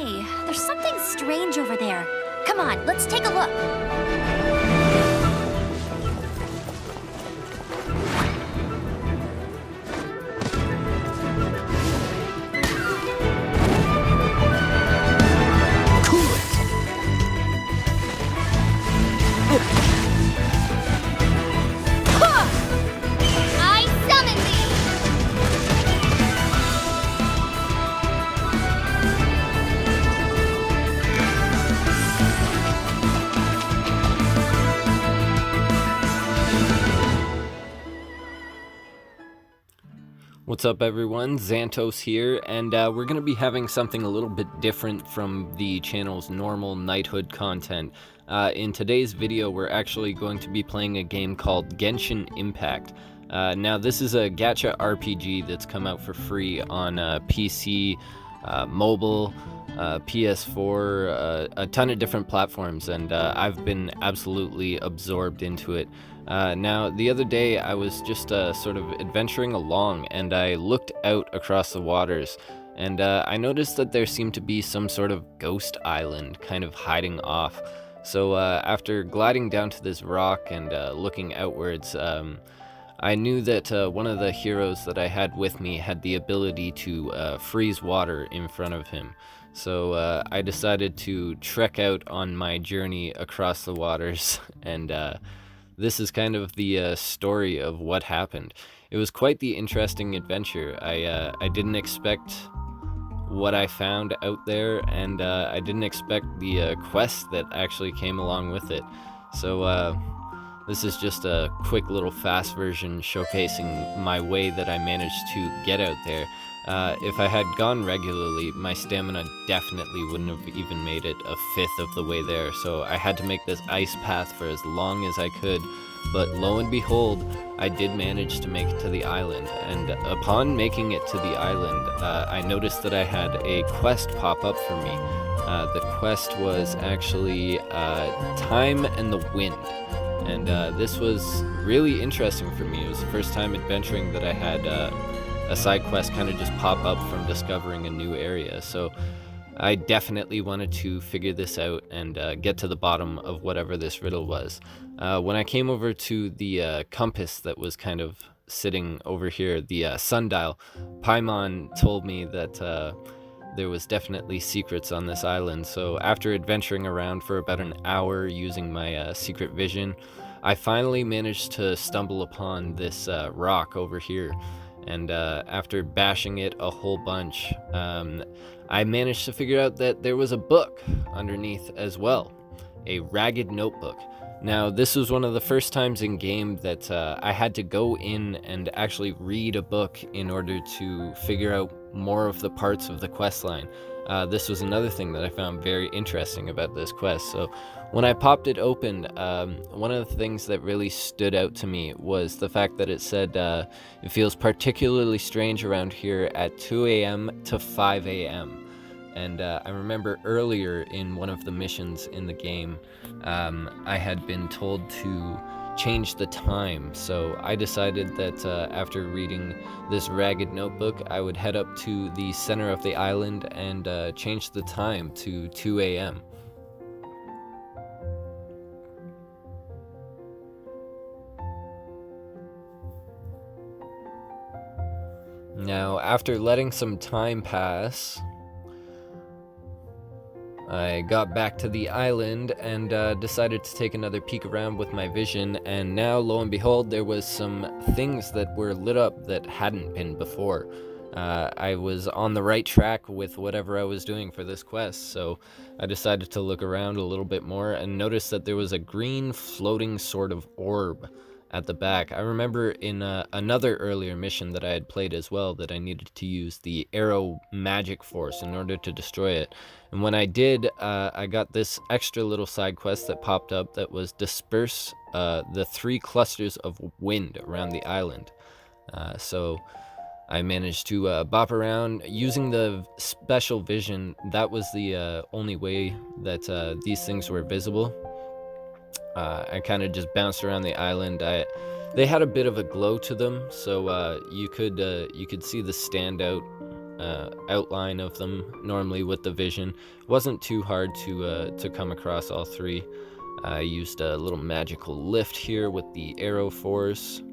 Hey, there's something strange over there. Come on, let's take a look. I summon thee! What's up everyone, Xantos here, and we're going to be having something a little bit different from the channel's normal knighthood content. In today's video, we're actually going to be playing a game called Genshin Impact. Now this is a Gacha RPG that's come out for free on PC, mobile, PS4, a ton of different platforms, and I've been absolutely absorbed into it. Now, the other day I was just sort of adventuring along, and I looked out across the waters, and I noticed that there seemed to be some sort of ghost island kind of hiding off. So after gliding down to this rock and looking outwards, I knew that one of the heroes that I had with me had the ability to freeze water in front of him. So I decided to trek out on my journey across the waters, and this is kind of the story of what happened. It was quite the interesting adventure. I didn't expect what I found out there, and I didn't expect the quest that actually came along with it. So this is just a quick little fast version showcasing my way that I managed to get out there. If I had gone regularly, my stamina definitely wouldn't have even made it a fifth of the way there, so I had to make this ice path for as long as I could. But lo and behold, I did manage to make it to the island, and upon making it to the island, I noticed that I had a quest pop up for me. The quest was actually Time and the Wind. And this was really interesting for me. It was the first time adventuring that I had a side quest kind of just pop up from discovering a new area. So I definitely wanted to figure this out and get to the bottom of whatever this riddle was. When I came over to the compass that was kind of sitting over here, the sundial, Paimon told me that there was definitely secrets on this island. So after adventuring around for about an hour using my secret vision, I finally managed to stumble upon this rock over here. And after bashing it a whole bunch, I managed to figure out that there was a book underneath as well, a ragged notebook. Now, this was one of the first times in game that I had to go in and actually read a book in order to figure out more of the parts of the quest line. This was another thing that I found very interesting about this quest. So when I popped it open, one of the things that really stood out to me was the fact that it said it feels particularly strange around here at 2 a.m. to 5 a.m. And I remember earlier in one of the missions in the game, I had been told to change the time. So I decided that after reading this ragged notebook, I would head up to the center of the island and change the time to 2 a.m. Now, after letting some time pass, I got back to the island and decided to take another peek around with my vision, and now, lo and behold, there was some things that were lit up that hadn't been before. I was on the right track with whatever I was doing for this quest, so I decided to look around a little bit more and notice that there was a green floating sort of orb at the back. I remember in another earlier mission that I had played as well that I needed to use the arrow magic force in order to destroy it. And when I did, I got this extra little side quest that popped up that was disperse the 3 clusters of wind around the island. So I managed to bop around using the special vision. That was the only way that these things were visible. I kind of just bounced around the island. They had a bit of a glow to them, so you could see the standout outline of them normally with the vision. It wasn't too hard to come across all three. I used a little magical lift here with the arrow force,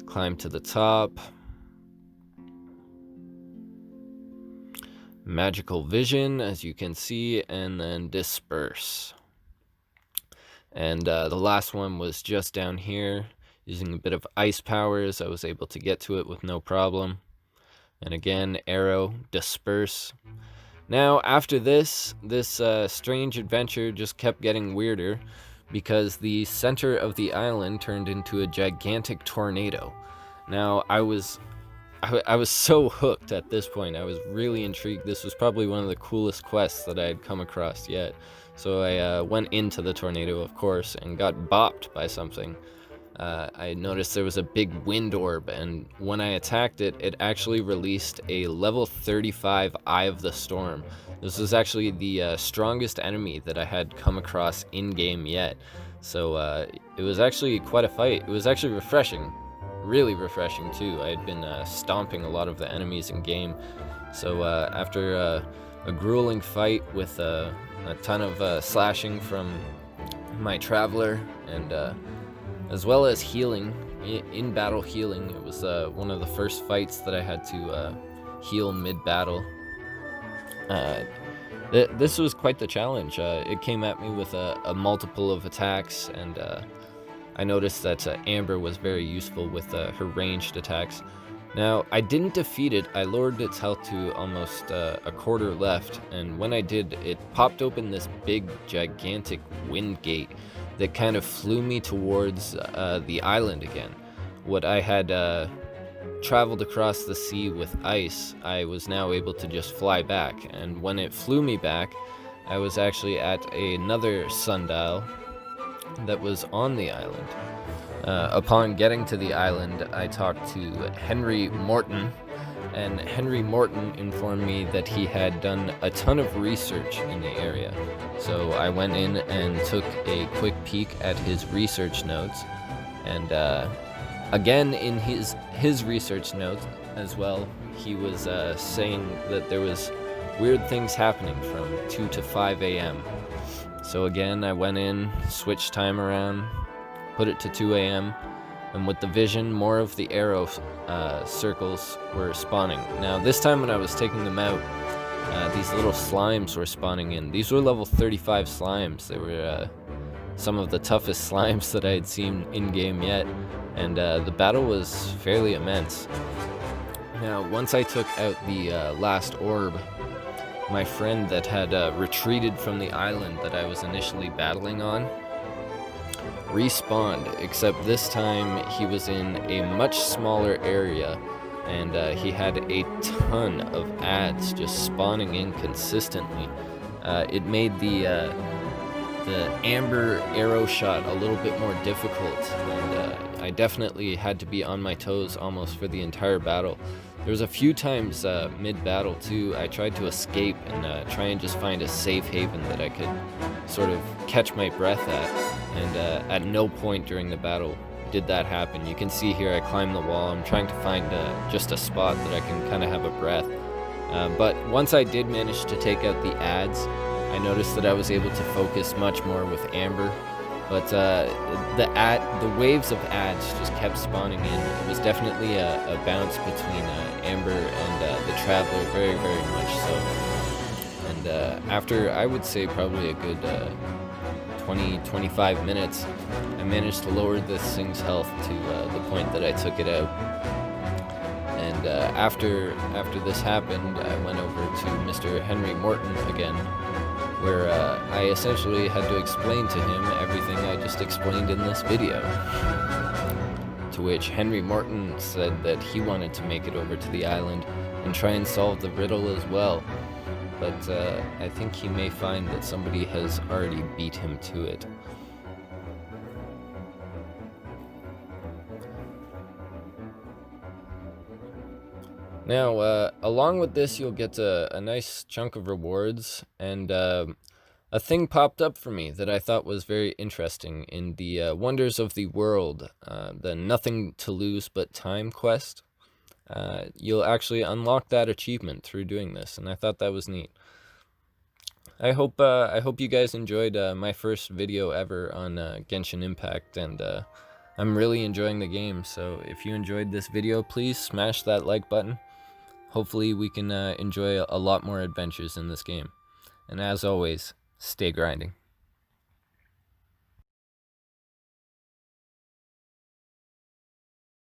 climb to the top, magical vision as you can see, and then disperse. And the last one was just down here. Using a bit of ice powers, I was able to get to it with no problem. And again, arrow, disperse. Now, after this strange adventure just kept getting weirder because the center of the island turned into a gigantic tornado. Now, I was so hooked at this point. I was really intrigued. This was probably one of the coolest quests that I had come across yet. So I went into the tornado, of course, and got bopped by something. I noticed there was a big wind orb, and when I attacked it, it actually released a level 35 Eye of the Storm. This was actually the strongest enemy that I had come across in-game yet. So it was actually quite a fight. It was actually refreshing. Really refreshing too. I had been stomping a lot of the enemies in game. So after a grueling fight with a ton of slashing from my traveler, and as well as healing, in battle healing, it was one of the first fights that I had to heal mid-battle. This was quite the challenge. It came at me with a multiple of attacks, and I noticed that Amber was very useful with her ranged attacks. Now, I didn't defeat it. I lowered its health to almost a quarter left, and when I did, it popped open this big, gigantic wind gate that kind of flew me towards the island again. What I had traveled across the sea with ice, I was now able to just fly back, and when it flew me back, I was actually at another sundial that was on the island. Upon getting to the island, I talked to Henry Morton, and Henry Morton informed me that he had done a ton of research in the area. So I went in and took a quick peek at his research notes, and again in his research notes as well, he was saying that there was weird things happening from 2 to 5 a.m. So again, I went in, switched time around, put it to 2 a.m., and with the vision, more of the arrow circles were spawning. Now, this time when I was taking them out, these little slimes were spawning in. These were level 35 slimes. They were some of the toughest slimes that I had seen in-game yet, and the battle was fairly immense. Now, once I took out the last orb, my friend that had retreated from the island that I was initially battling on respawned, except this time he was in a much smaller area, and he had a ton of ads just spawning in consistently. It made the amber arrow shot a little bit more difficult, and I definitely had to be on my toes almost for the entire battle. There was a few times mid-battle too, I tried to escape and try and just find a safe haven that I could sort of catch my breath at, and at no point during the battle did that happen. You can see here I climbed the wall. I'm trying to find just a spot that I can kind of have a breath. But once I did manage to take out the ads, I noticed that I was able to focus much more with Amber. But the waves of ads just kept spawning in. It was definitely a bounce between Amber and the Traveler, very, very much so. And after, I would say, probably a good 20-25 minutes, I managed to lower this thing's health to the point that I took it out. And after this happened, I went over to Mr. Henry Morton again, where I essentially had to explain to him everything I just explained in this video. To which Henry Morton said that he wanted to make it over to the island and try and solve the riddle as well. But I think he may find that somebody has already beat him to it. Now, along with this, you'll get a nice chunk of rewards, and a thing popped up for me that I thought was very interesting in the Wonders of the World, the Nothing to Lose But Time quest. you'll actually unlock that achievement through doing this, and I thought that was neat. I hope you guys enjoyed my first video ever on Genshin Impact, and I'm really enjoying the game. So if you enjoyed this video, please smash that like button. Hopefully we can enjoy a lot more adventures in this game. And as always, stay grinding.